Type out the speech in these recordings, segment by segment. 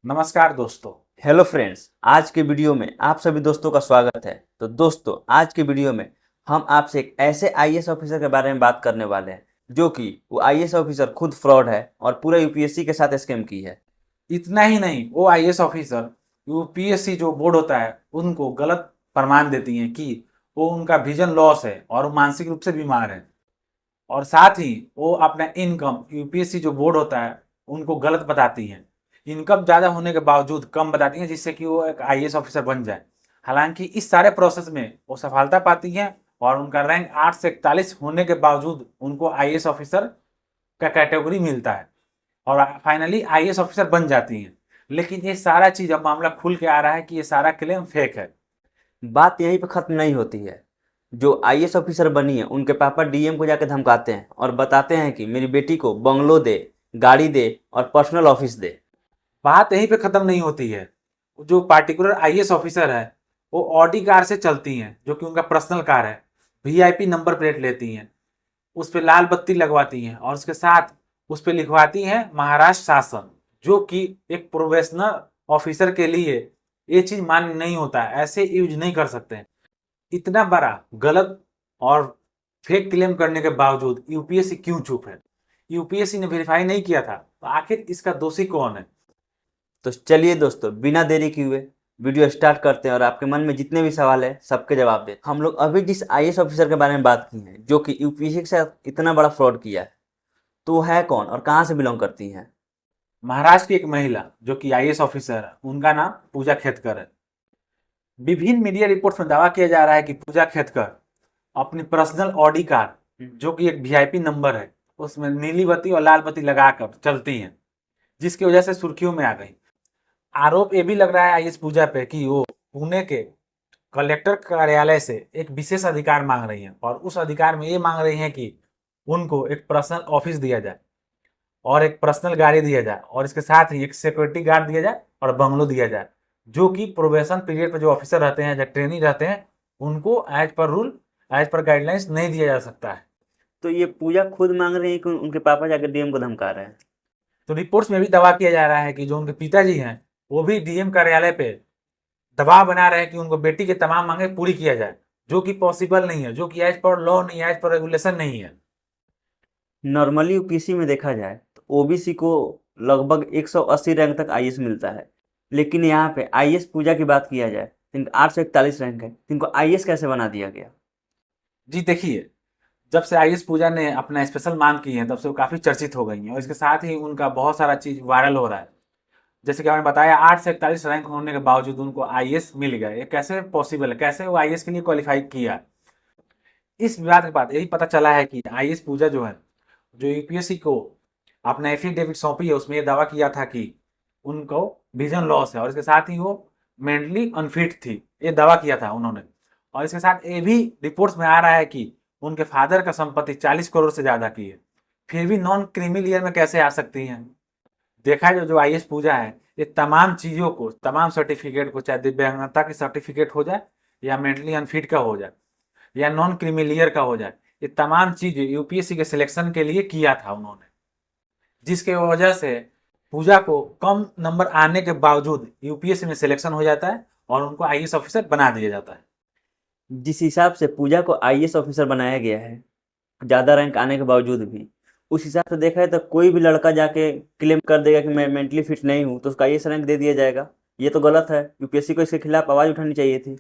नमस्कार दोस्तों। Hello friends, आज के वीडियो में आप सभी दोस्तों का स्वागत है। तो दोस्तों, आज के वीडियो में हम आपसे एक ऐसे आईएएस ऑफिसर के बारे में बात करने वाले हैं जो कि वो आईएएस ऑफिसर खुद फ्रॉड है और पूरा यूपीएससी के साथ स्कैम की है। इतना ही नहीं, वो आईएएस ऑफिसर यूपीएससी जो बोर्ड होता है उनको गलत प्रमाण देती हैं कि वो उनका विजन लॉस है और वो मानसिक रूप से बीमार है। और साथ ही वो अपना इनकम यूपीएससी जो बोर्ड होता है उनको गलत बताती हैं। इनकम ज़्यादा होने के बावजूद कम बताती हैं जिससे कि वो एक आईएएस ऑफिसर बन जाए। हालांकि इस सारे प्रोसेस में वो सफलता पाती हैं और उनका रैंक 8 से 41 होने के बावजूद उनको आईएएस ऑफिसर का कैटेगरी मिलता है और फाइनली आईएएस ऑफिसर बन जाती हैं। लेकिन ये सारा चीज़ अब मामला खुल के आ रहा है कि ये सारा क्लेम फेक है। बात यहीं पे खत्म नहीं होती है। जो आईएएस ऑफिसर बनी है उनके पापा डीएम को जाके धमकाते हैं और बताते हैं कि मेरी बेटी को बंगलो दे, गाड़ी दे और पर्सनल ऑफिस दे। बात यहीं पे खत्म नहीं होती है। जो पार्टिकुलर आईएएस ऑफिसर है वो ऑडी कार से चलती हैं जो कि उनका पर्सनल कार है। वीआईपी नंबर प्लेट लेती हैं, उस पर लाल बत्ती लगवाती हैं और उसके साथ उस पर लिखवाती हैं महाराष्ट्र शासन, जो कि एक प्रोफेशनल ऑफिसर के लिए ये चीज मान्य नहीं होता है, ऐसे यूज नहीं कर सकते हैं। इतना बड़ा गलत और फेक क्लेम करने के बावजूद यूपीएससी क्यों चुप है? यूपीएससी ने वेरीफाई नहीं किया था तो आखिर इसका दोषी कौन है? तो चलिए दोस्तों, बिना देरी किए हुए वीडियो स्टार्ट करते हैं और आपके मन में जितने भी सवाल है सबके जवाब दें। हम लोग अभी जिस आईएएस ऑफिसर के बारे में बात की है जो कि यूपीएससी के साथ इतना बड़ा फ्रॉड किया है, तो वो है कौन और कहाँ से बिलोंग करती हैं? महाराष्ट्र की एक महिला जो कि आईएएस ऑफिसर है, उनका नाम पूजा खेतकर है। विभिन्न मीडिया रिपोर्ट्स में दावा किया जा रहा है कि पूजा खेतकर अपनी पर्सनल ऑडी कार, जो कि एक वीआईपी नंबर है, उसमें नीली बत्ती और लाल बत्ती लगाकर चलती हैं, जिसकी वजह से सुर्खियों में आ गई। आरोप ये भी लग रहा है आईएएस पूजा पे कि वो पुणे के कलेक्टर कार्यालय से एक विशेष अधिकार मांग रही हैं और उस अधिकार में ये मांग रही हैं कि उनको एक पर्सनल ऑफिस दिया जाए और एक पर्सनल गाड़ी दिया जाए और इसके साथ ही एक सिक्योरिटी गार्ड दिया जाए और बंगलो दिया जाए, जो कि प्रोबेशन पीरियड पर जो ऑफिसर रहते हैं या ट्रेनी रहते हैं उनको as per rule, as per guidelines नहीं दिया जा सकता है। तो ये पूजा खुद मांग रही है कि उनके पापा जाकर डीएम को धमका रहे हैं? तो रिपोर्ट्स में भी दावा किया जा रहा है कि जो उनके पिताजी हैं वो भी डीएम कार्यालय पे दबाव बना रहे हैं कि उनको बेटी के तमाम मांगे पूरी किया जाए, जो कि पॉसिबल नहीं है, जो कि एज पर लॉ नहीं, एज पर रेगुलेशन नहीं है। नॉर्मली यूपीएससी में देखा जाए तो ओबीसी को लगभग 180 रैंक तक आईएएस मिलता है, लेकिन यहाँ पे आईएएस पूजा की बात किया जाए तो इनका 841 रैंक है। तो इनको आईएएस कैसे बना दिया गया? जी देखिए, जब से आईएएस पूजा ने अपना स्पेशल मांग की है तब से वो काफ़ी चर्चित हो गई हैं और इसके साथ ही उनका बहुत सारा चीज़ वायरल हो रहा है। जैसे कि आपने बताया, 8 से 41 रैंक होने के बावजूद उनको आईएएस मिल गया। ये कैसे पॉसिबल है? कैसे वो आईएएस के लिए क्वालिफाई किया? इस विवाद के बाद यही पता चला है कि आईएएस पूजा जो है, जो यूपीएससी को अपना एफिडेविट सौंपी है, उसमें ये दावा किया था कि उनको विजन लॉस है और इसके साथ ही वो मेंटली अनफिट थी, ये दावा किया था उन्होंने। और इसके साथ ये भी रिपोर्ट्स में आ रहा है कि उनके फादर का संपत्ति 40 करोड़ से ज़्यादा की है, फिर भी नॉन क्रीमी लेयर में कैसे आ सकती हैं? देखा जो जो आईएएस पूजा है, ये तमाम चीज़ों को, तमाम सर्टिफिकेट को, चाहे दिव्यांगता की सर्टिफिकेट हो जाए या मेंटली अनफिट का हो जाए या नॉन क्रीमिलियर का हो जाए, ये तमाम चीज़ें यूपीएससी के सिलेक्शन के लिए किया था उन्होंने, जिसके वजह से पूजा को कम नंबर आने के बावजूद यूपीएससी में सिलेक्शन हो जाता है और उनको आईएएस ऑफिसर बना दिया जाता है। जिस हिसाब से पूजा को आईएएस ऑफिसर बनाया गया है, ज़्यादा रैंक आने के बावजूद भी, उस हिसाब से देखा है तो कोई भी लड़का जाके क्लेम कर देगा कि मैं मेंटली फिट नहीं हूँ तो उसका आईएएस रैंक दे दिया जाएगा। ये तो गलत है। यूपीएससी को इसके खिलाफ आवाज़ उठानी चाहिए थी।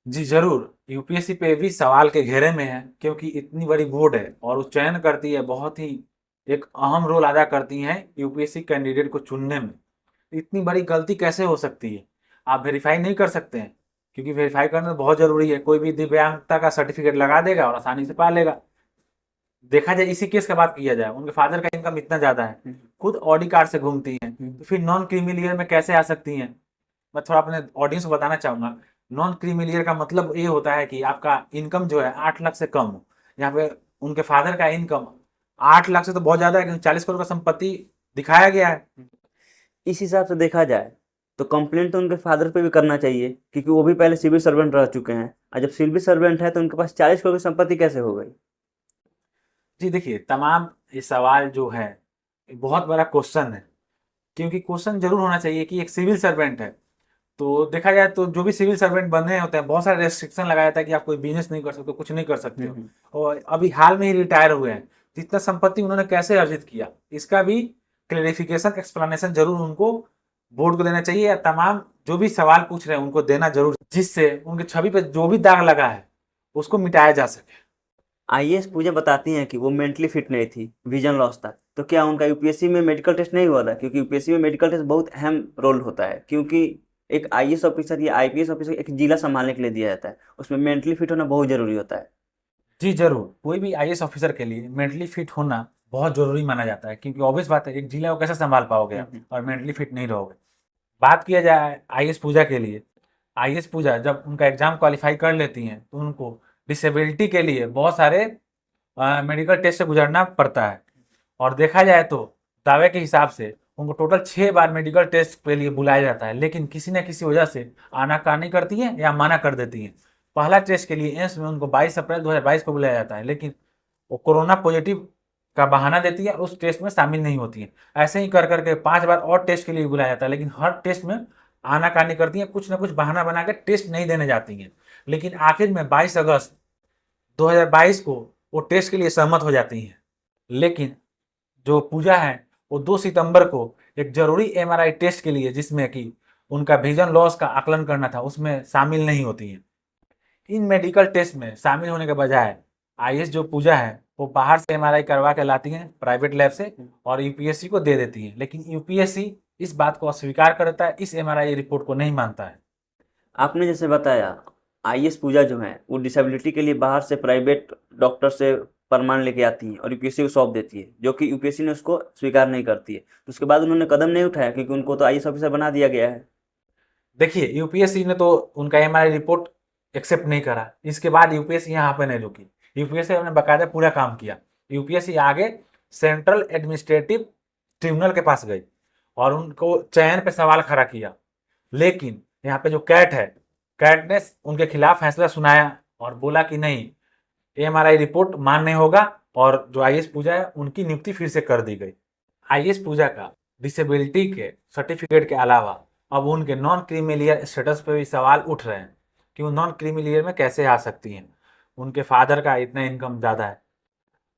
जी जरूर, यूपीएससी पे भी सवाल के घेरे में है, क्योंकि इतनी बड़ी बोर्ड है और वो चयन करती है, बहुत ही एक अहम रोल अदा करती है यूपीएससी कैंडिडेट को चुनने में। इतनी बड़ी गलती कैसे हो सकती है? आप वेरीफाई नहीं कर सकते हैं, क्योंकि वेरीफाई करना तो बहुत जरूरी है। कोई भी दिव्यांगता का सर्टिफिकेट लगा देगा और आसानी से पा लेगा। देखा जाए, इसी केस का बात किया जाए, उनके फादर का इनकम इतना ज्यादा है, खुद ऑडी कार से घूमती हैं, तो फिर नॉन क्रीमिलियर में कैसे आ सकती हैं? मैं थोड़ा अपने ऑडियंस को बताना चाहूंगा। नॉन क्रीमिलियर का मतलब ये होता है कि आपका इनकम जो है 8 लाख से कम हो। यहाँ पे उनके फादर का इनकम 8 लाख से तो बहुत ज्यादा है, क्योंकि 40 करोड़ का संपत्ति दिखाया गया है। इस हिसाब से देखा जाए तो कंप्लेंट तो उनके फादर पे भी करना चाहिए, क्योंकि वो भी पहले सिविल सर्वेंट रह चुके हैं और जब सिविल सर्वेंट है तो उनके पास 40 करोड़ की संपत्ति कैसे हो गई? जी देखिए, तमाम ये सवाल जो है, ये बहुत बड़ा क्वेश्चन है। क्योंकि क्वेश्चन जरूर होना चाहिए कि एक सिविल सर्वेंट है, तो देखा जाए तो जो भी सिविल सर्वेंट बन रहे होते हैं बहुत सारे रेस्ट्रिक्शन लगाया जाता है कि आप कोई बिजनेस नहीं कर सकते, कुछ नहीं कर सकते हो। और अभी हाल में ही रिटायर हुए हैं, तो इतना संपत्ति उन्होंने कैसे अर्जित किया, इसका भी क्लेरिफिकेशन एक्सप्लेनेशन जरूर उनको बोर्ड को देना चाहिए, या तमाम जो भी सवाल पूछ रहे हैं उनको देना जरूर, जिससे उनकी छवि पे जो भी दाग लगा है उसको मिटाया जा सके। आईएएस पूजा बताती हैं कि वो मेंटली फिट नहीं थी, विजन लॉस था। तो क्या उनका यूपीएससी में मेडिकल टेस्ट नहीं हुआ था? क्योंकि यूपीएससी में मेडिकल टेस्ट बहुत अहम रोल होता है, क्योंकि एक आईएएस ऑफिसर या आईपीएस ऑफिसर एक जिला संभालने के लिए दिया जाता है, उसमें मेंटली फिट होना बहुत जरूरी होता है। जी जरूर, कोई भी आईएएस ऑफिसर के लिए मेंटली फिट होना बहुत जरूरी माना जाता है, क्योंकि ऑब्वियस बात है एक जिला को कैसे संभाल पाओगे आप और मेंटली फिट नहीं रहोगे। बात किया जाए आईएएस पूजा के लिए, आईएएस पूजा जब उनका एग्जाम क्वालिफाई कर लेती हैं तो उनको डिसेबिलिटी के लिए बहुत सारे मेडिकल टेस्ट से गुजरना पड़ता है। और देखा जाए तो दावे के हिसाब से उनको टोटल 6 बार मेडिकल टेस्ट के लिए बुलाया जाता है, लेकिन किसी न किसी वजह से आनाकानी करती हैं या मना कर देती हैं। पहला टेस्ट के लिए एम्स में उनको 22 अप्रैल 2022 को बुलाया जाता है, लेकिन वो कोरोना पॉजिटिव का बहाना देती है, उस टेस्ट में शामिल नहीं होती है। ऐसे ही कर करके 5 बार और टेस्ट के लिए बुलाया जाता है, लेकिन हर टेस्ट में आनाकानी करती हैं, कुछ ना कुछ बहाना बना के टेस्ट नहीं देने जाती हैं। लेकिन आखिर में 22 अगस्त 2022 को वो टेस्ट के लिए सहमत हो जाती हैं। लेकिन जो पूजा है वो 2 सितंबर को एक जरूरी एमआरआई टेस्ट के लिए, जिसमें कि उनका विजन लॉस का आकलन करना था, उसमें शामिल नहीं होती हैं। इन मेडिकल टेस्ट में शामिल होने के बजाय आईएएस जो पूजा है वो बाहर से एमआरआई करवा के लाती हैं प्राइवेट लैब से और यूपीएससी को दे देती है, लेकिन यूपीएससी इस बात को अस्वीकार करता है, इस एमआरआई रिपोर्ट को नहीं मानता है। आपने जैसे बताया, आईएएस पूजा जो है वो डिसेबिलिटी के लिए बाहर से प्राइवेट डॉक्टर से प्रमाण लेके आती है और यूपीएससी को सौंप देती है, जो कि यूपीएससी ने उसको स्वीकार नहीं करती है। तो उसके बाद उन्होंने कदम नहीं उठाया, क्योंकि उनको तो आईएएस ऑफिसर बना दिया गया है। देखिए यूपीएससी ने तो उनका एमआरआई रिपोर्ट एक्सेप्ट नहीं करा, इसके बाद यूपीएससी यहाँ पे नहीं रुकी, यूपीएससी ने बाकायदा पूरा काम किया। यूपीएससी आगे सेंट्रल एडमिनिस्ट्रेटिव ट्रिब्यूनल के पास गई और उनको चयन पे सवाल खड़ा किया, लेकिन यहाँ पे जो कैट है, कैट ने उनके खिलाफ फैसला सुनाया और बोला कि नहीं, एमआरआई रिपोर्ट मान्य होगा, और जो आईएएस पूजा है उनकी नियुक्ति फिर से कर दी गई। आईएएस पूजा का डिसेबिलिटी के सर्टिफिकेट के अलावा अब उनके नॉन क्रीमिलियर स्टेटस पे भी सवाल उठ रहे हैं कि वो नॉन क्रीमिलियर में कैसे आ सकती हैं, उनके फादर का इतना इनकम ज़्यादा है।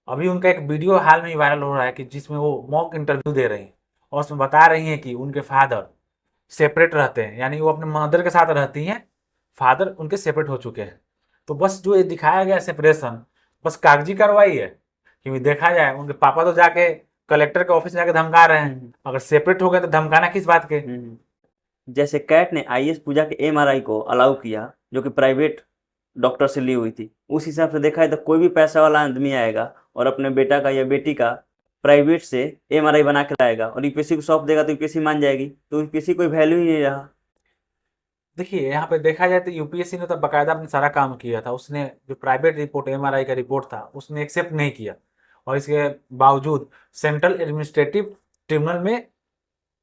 अभी उनका एक वीडियो हाल में ही वायरल हो रहा है कि जिसमें वो मॉक इंटरव्यू दे रही हैं और उसमें बता रही हैं कि उनके फादर सेपरेट रहते हैं, यानी वो अपने मदर के साथ रहती हैं, फादर उनके सेपरेट हो चुके हैं। तो बस जो ये दिखाया गया सेपरेशन बस कागजी कार्रवाई है, क्योंकि देखा जाए उनके पापा तो जाके कलेक्टर के ऑफिस में जाके धमका रहे हैं, अगर सेपरेट हो गए तो धमकाना किस बात के। जैसे कैट ने आईएएस पूजा के एमआरआई को अलाउ किया, जो कि प्राइवेट डॉक्टर से ली हुई थी, उस हिसाब से देखा है तो कोई भी पैसा वाला आदमी आएगा और अपने बेटा का या बेटी का प्राइवेट से एमआरआई बना के लाएगा और यूपीएससी को सौंप देगा, तो यूपीएससी मान जाएगी, तो यूपीएससी कोई वैल्यू ही नहीं रहा। देखिए यहाँ पे देखा जाए तो यूपीएससी ने तो बाकायदा अपने सारा काम किया था, उसने जो प्राइवेट रिपोर्ट एमआरआई का रिपोर्ट था उसने एक्सेप्ट नहीं किया, और इसके बावजूद सेंट्रल एडमिनिस्ट्रेटिव ट्रिब्यूनल में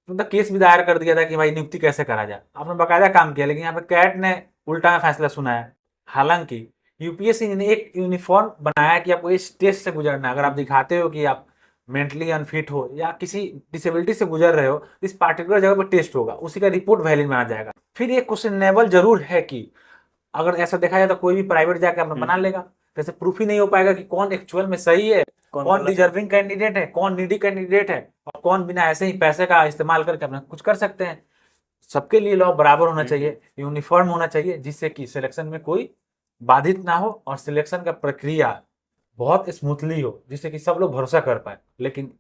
मतलब केस भी दायर कर दिया था कि भाई नियुक्ति कैसे करा जाए, आपने बाकायदा काम किया, लेकिन यहाँ पे कैट ने उल्टा फैसला सुनाया। हालांकि यूपीएससी ने एक यूनिफॉर्म बनाया कि आपको इस टेस्ट से गुजरना है, अगर आप दिखाते हो कि आप मेंटली अनफिट हो या किसी डिसेबिलिटी से गुजर रहे हो, इस पार्टिकुलर जगह पर टेस्ट होगा, उसी का रिपोर्ट वैलिड माना जाएगा। फिर ये क्वेश्चनेबल जरूर है कि अगर ऐसा देखा जाए तो कोई भी प्राइवेट जाके अपना बना लेगा, जैसे प्रूफ ही नहीं हो पाएगा कि कौन एक्चुअल में सही है, कौन डिजर्विंग कैंडिडेट है, कौन नीडी कैंडिडेट है, और कौन बिना ऐसे ही पैसे का इस्तेमाल करके अपना कुछ कर सकते हैं। सबके लिए लॉ बराबर होना चाहिए, यूनिफॉर्म होना चाहिए, जिससे कि सिलेक्शन में कोई बाधित ना हो और सिलेक्शन का प्रक्रिया बहुत स्मूथली हो, जिससे कि सब लोग भरोसा कर पाए। लेकिन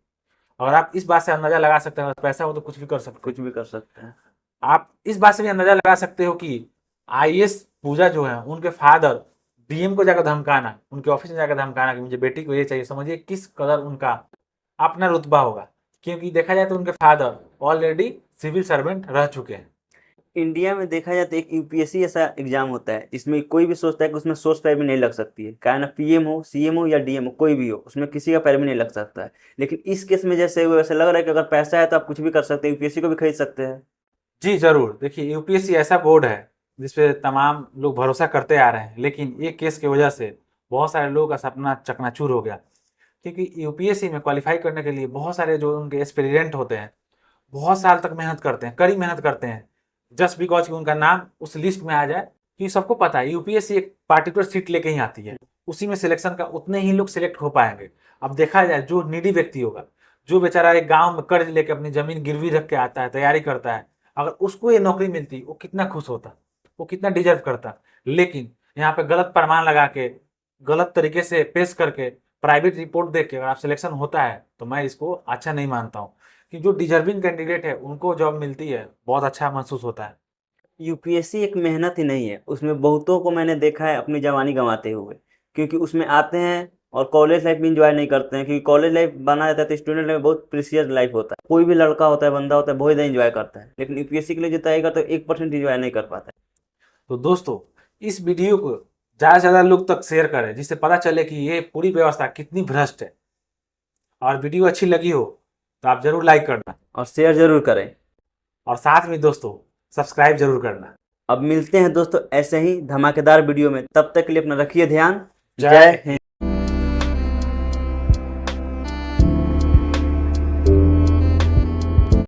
अगर आप इस बात से अंदाजा लगा सकते हैं, पैसा हो तो कुछ भी कर सकते हैं, कुछ भी कर सकते हैं। आप इस बात से भी अंदाजा लगा सकते हो कि आईएएस पूजा जो है उनके फादर डीएम को जाकर धमकाना, उनके ऑफिस में जाकर धमकाना कि मुझे बेटी को ये चाहिए, समझिए किस कदर उनका अपना रुतबा होगा, क्योंकि देखा जाए तो उनके फादर ऑलरेडी सिविल सर्वेंट रह चुके हैं। इंडिया में देखा जाए तो एक यूपीएससी ऐसा एग्जाम होता है जिसमें कोई भी सोचता है कि उसमें सोर्स पैर भी नहीं लग सकती है, क्या ना पीएम हो, सीएम हो या डीएम हो, कोई भी हो, उसमें किसी का पैर भी नहीं लग सकता है। लेकिन इस केस में जैसे वैसे लग रहा है कि अगर पैसा है तो आप कुछ भी कर सकते हैं, यूपीएससी को भी खरीद सकते हैं। जी जरूर, देखिए यूपीएससी ऐसा बोर्ड है जिसपे तमाम लोग भरोसा करते आ रहे हैं, लेकिन ये केस की वजह से बहुत सारे लोगों का सपना चकनाचूर हो गया, क्योंकि यूपीएससी में क्वालिफाई करने के लिए बहुत सारे जो उनके एस्पिरेंट होते हैं बहुत साल तक मेहनत करते हैं, कड़ी मेहनत करते हैं, जस्ट बिकॉज कि उनका नाम उस लिस्ट में आ जाए। कि सबको पता है यूपीएससी एक पार्टिकुलर सीट लेके ही आती है, उसी में सिलेक्शन का उतने ही लोग सिलेक्ट हो पाएंगे। अब देखा जाए जो नीडी व्यक्ति होगा, जो बेचारा एक गांव में कर्ज लेके अपनी जमीन गिरवी रख के आता है, तैयारी करता है, अगर उसको ये नौकरी मिलती वो कितना खुश होता, वो कितना डिजर्व करता। लेकिन यहाँ पे गलत प्रमाण लगा के, गलत तरीके से पेश करके, प्राइवेट रिपोर्ट देख के अगर आप सिलेक्शन होता है तो मैं इसको अच्छा नहीं मानता हूँ। कि जो डिजर्विंग कैंडिडेट है उनको जॉब मिलती है, बहुत अच्छा महसूस होता है। यूपीएससी एक मेहनत ही नहीं है, उसमें बहुतों को मैंने देखा है अपनी जवानी गंवाते हुए, क्योंकि उसमें आते हैं और कॉलेज लाइफ में इंजॉय नहीं करते हैं। क्योंकि कॉलेज लाइफ बना रहता है तो स्टूडेंट लाइफ बहुत प्रीसियस लाइफ होता है, कोई भी लड़का होता है, बंदा होता है, बहुत ज़्यादा इंजॉय करता है, लेकिन यूपीएससी के लिए जो तैयारी करता है 1% इंजॉय नहीं कर पाता है। तो दोस्तों, इस वीडियो को ज़्यादा से ज़्यादा लोग तक शेयर करें, जिससे पता चले कि ये पूरी व्यवस्था कितनी भ्रष्ट है। और वीडियो अच्छी लगी हो तो आप जरूर लाइक करना, और शेयर जरूर करें। और साथ में दोस्तों सब्सक्राइब जरूर करना। अब मिलते हैं दोस्तों ऐसे ही धमाकेदार वीडियो में, तब तक के लिए अपना रखिए ध्यान। जय जय हिंद।